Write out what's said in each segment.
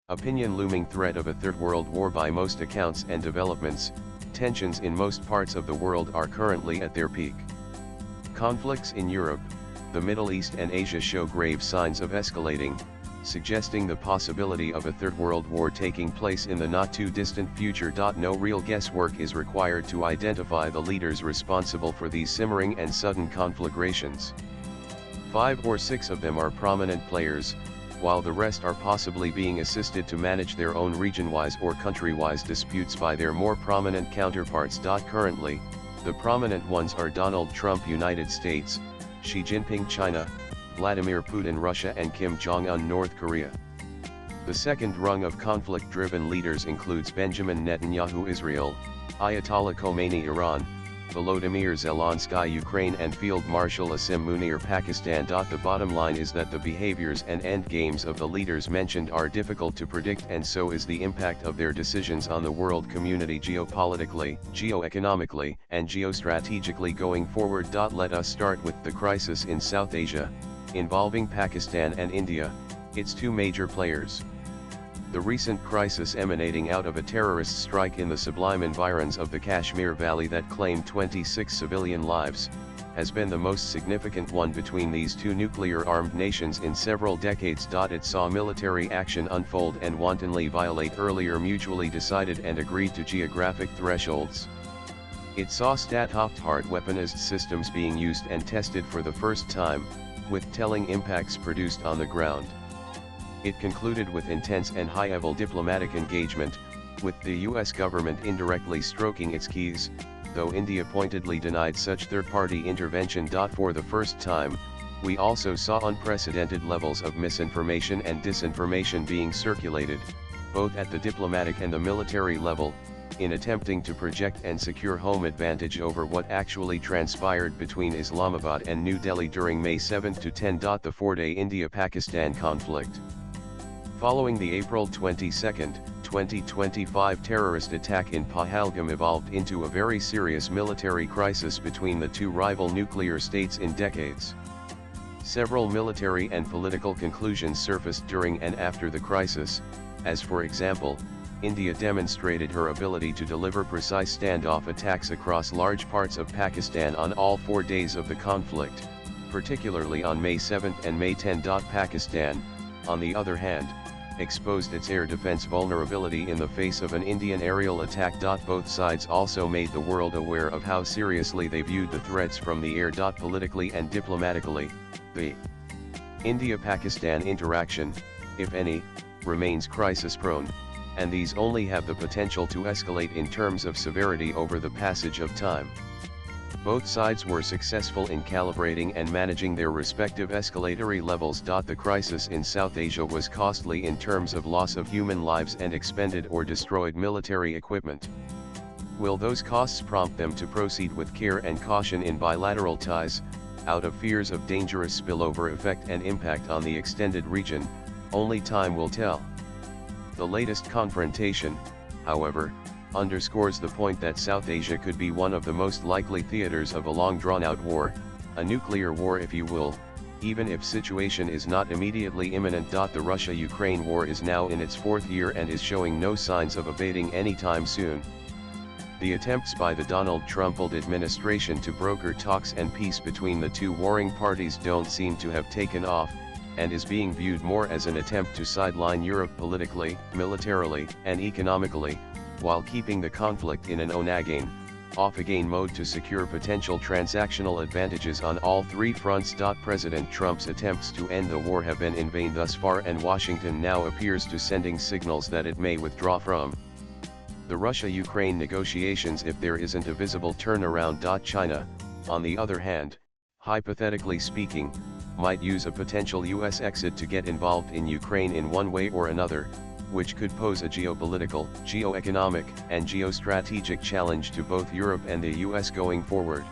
Opinion looming threat of a third world war by most accounts and developments, tensions in most parts of the world are currently at their peak. Conflicts in Europe, the Middle East and Asia show grave signs of escalating, suggesting the possibility of a third world war taking place in the not-too-distant future. No real guesswork is required to identify the leaders responsible for these simmering and sudden conflagrations. 5 or 6 of them are prominent players, while the rest are possibly being assisted to manage their own region-wise or country-wise disputes by their more prominent counterparts. Currently, the prominent ones are Donald Trump United States, Xi Jinping China, Vladimir Putin Russia and Kim Jong-un North Korea. The second rung of conflict-driven leaders includes Benjamin Netanyahu Israel, Ayatollah Khomeini Iran, Volodymyr Zelensky Ukraine and Field Marshal Asim Munir Pakistan. The bottom line is that the behaviors and endgames of the leaders mentioned are difficult to predict, and so is the impact of their decisions on the world community geopolitically, geoeconomically, and geostrategically going forward. Let us start with the crisis in South Asia, involving Pakistan and India, its 2 major players. The recent crisis emanating out of a terrorist strike in the sublime environs of the Kashmir Valley that claimed 26 civilian lives, has been the most significant one between these 2 nuclear-armed nations in several decades. It saw military action unfold and wantonly violate earlier mutually decided and agreed to geographic thresholds. It saw state-of-the-art weaponized systems being used and tested for the first time, with telling impacts produced on the ground. It concluded with intense and high-level diplomatic engagement, with the US government indirectly stroking its keys, though India pointedly denied such third-party intervention. For the first time, we also saw unprecedented levels of misinformation and disinformation being circulated, both at the diplomatic and the military level, in attempting to project and secure home advantage over what actually transpired between Islamabad and New Delhi during May 7 to 10. The 4-day India-Pakistan conflict. Following the April 22, 2025 terrorist attack in Pahalgam evolved into a very serious military crisis between the 2 rival nuclear states in decades. Several military and political conclusions surfaced during and after the crisis, as for example, India demonstrated her ability to deliver precise standoff attacks across large parts of Pakistan on all 4 days of the conflict, particularly on May 7 and May 10. Pakistan, on the other hand, exposed its air defense vulnerability in the face of an Indian aerial attack. Both sides also made the world aware of how seriously they viewed the threats from the air. Politically and diplomatically, the India-Pakistan interaction, if any, remains crisis-prone, and these only have the potential to escalate in terms of severity over the passage of time. Both sides were successful in calibrating and managing their respective escalatory levels. The crisis in South Asia was costly in terms of loss of human lives and expended or destroyed military equipment. Will those costs prompt them to proceed with care and caution in bilateral ties, out of fears of dangerous spillover effect and impact on the extended region? Only time will tell. The latest confrontation, however, underscores the point that South Asia could be one of the most likely theaters of a long drawn-out war, a nuclear war if you will, even if situation is not immediately imminent. The Russia-Ukraine war is now in its 4th year and is showing no signs of abating anytime soon. The attempts by the Donald Trump-led administration to broker talks and peace between the 2 warring parties don't seem to have taken off, and is being viewed more as an attempt to sideline Europe politically, militarily, and economically, while keeping the conflict in an on-again, off-again mode to secure potential transactional advantages on all 3 fronts. President Trump's attempts to end the war have been in vain thus far, and Washington now appears to sending signals that it may withdraw from the Russia-Ukraine negotiations if there isn't a visible turnaround. China, on the other hand, hypothetically speaking, might use a potential US exit to get involved in Ukraine in one way or another, which could pose a geopolitical, geoeconomic, and geostrategic challenge to both Europe and the US going forward.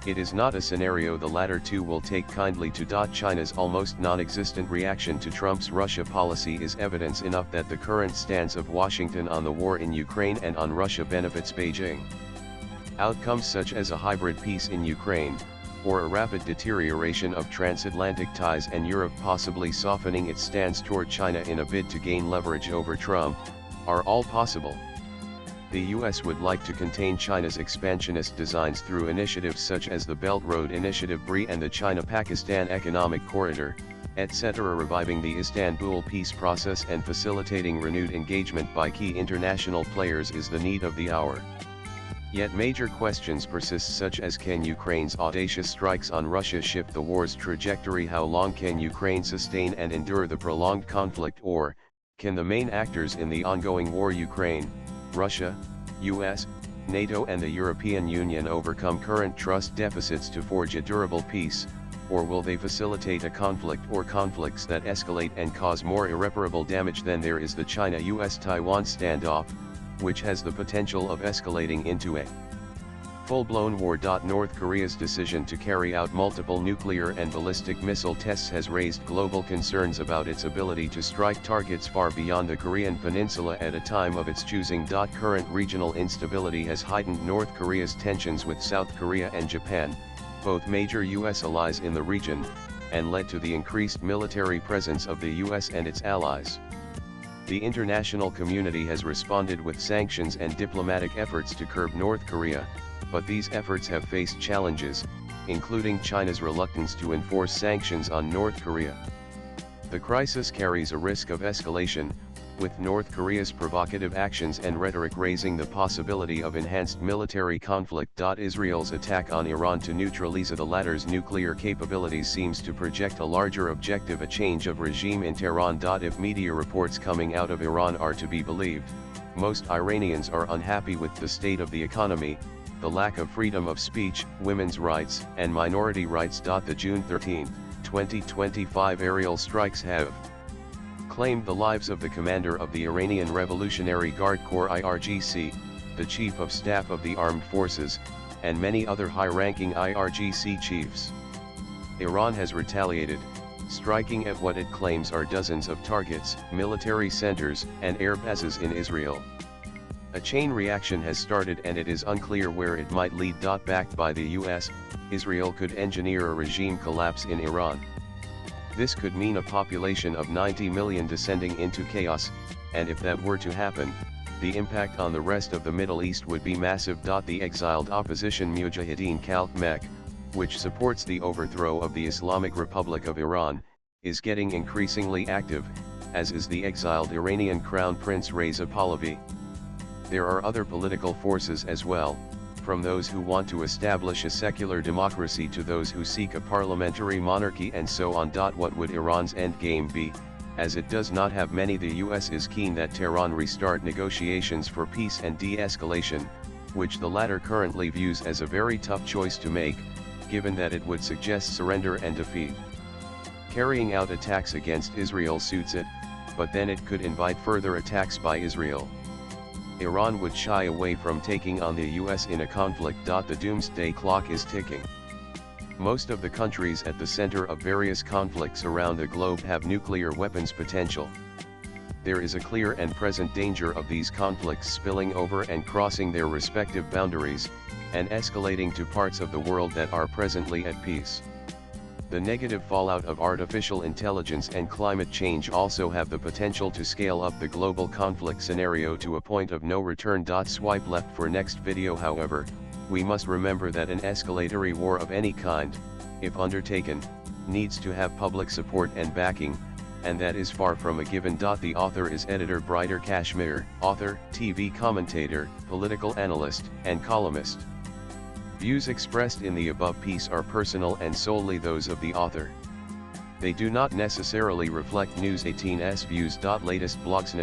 It is not a scenario the latter 2 will take kindly to. China's almost non-existent reaction to Trump's Russia policy is evidence enough that the current stance of Washington on the war in Ukraine and on Russia benefits Beijing. Outcomes such as a hybrid peace in Ukraine, or a rapid deterioration of transatlantic ties and Europe possibly softening its stance toward China in a bid to gain leverage over Trump, are all possible. The US would like to contain China's expansionist designs through initiatives such as the Belt Road Initiative BRI and the China-Pakistan Economic Corridor, etc. Reviving the Istanbul peace process and facilitating renewed engagement by key international players is the need of the hour. Yet major questions persist, such as can Ukraine's audacious strikes on Russia shift the war's trajectory? How long can Ukraine sustain and endure the prolonged conflict? Or, can the main actors in the ongoing war, Ukraine, Russia, US, NATO and the European Union, overcome current trust deficits to forge a durable peace, or will they facilitate a conflict or conflicts that escalate and cause more irreparable damage? Then there is the China-US-Taiwan standoff, which has the potential of escalating into a full-blown war. North Korea's decision to carry out multiple nuclear and ballistic missile tests has raised global concerns about its ability to strike targets far beyond the Korean peninsula at a time of its choosing. Current regional instability has heightened North Korea's tensions with South Korea and Japan, both major US allies in the region, and led to the increased military presence of the US and its allies. The international community has responded with sanctions and diplomatic efforts to curb North Korea, but these efforts have faced challenges, including China's reluctance to enforce sanctions on North Korea. The crisis carries a risk of escalation, with North Korea's provocative actions and rhetoric raising the possibility of enhanced military conflict. Israel's attack on Iran to neutralize the latter's nuclear capabilities seems to project a larger objective: a change of regime in Tehran. If media reports coming out of Iran are to be believed, most Iranians are unhappy with the state of the economy, the lack of freedom of speech, women's rights, and minority rights. The June 13, 2025 aerial strikes have claimed the lives of the commander of the Iranian Revolutionary Guard Corps (IRGC), the Chief of Staff of the Armed Forces, and many other high-ranking IRGC chiefs. Iran has retaliated, striking at what it claims are dozens of targets, military centers, and air bases in Israel. A chain reaction has started and it is unclear where it might lead. Backed by the US, Israel could engineer a regime collapse in Iran. This could mean a population of 90 million descending into chaos, and if that were to happen, the impact on the rest of the Middle East would be massive. The exiled opposition Mujahideen Khalq, which supports the overthrow of the Islamic Republic of Iran, is getting increasingly active, as is the exiled Iranian Crown Prince Reza Pahlavi. There are other political forces as well, from those who want to establish a secular democracy to those who seek a parliamentary monarchy, and so on. What would Iran's endgame be? As it does not have many, the US is keen that Tehran restart negotiations for peace and de-escalation, which the latter currently views as a very tough choice to make, given that it would suggest surrender and defeat. Carrying out attacks against Israel suits it, but then it could invite further attacks by Israel. Iran would shy away from taking on the US in a conflict. The doomsday clock is ticking. Most of the countries at the center of various conflicts around the globe have nuclear weapons potential. There is a clear and present danger of these conflicts spilling over and crossing their respective boundaries, and escalating to parts of the world that are presently at peace. The negative fallout of artificial intelligence and climate change also have the potential to scale up the global conflict scenario to a point of no return. Swipe left for next video. However, we must remember that an escalatory war of any kind, if undertaken, needs to have public support and backing, and that is far from a given. The author is editor Brighter Kashmir, author, TV commentator, political analyst, and columnist. Views expressed in the above piece are personal and solely those of the author. They do not necessarily reflect News 18's views. Latest blogs.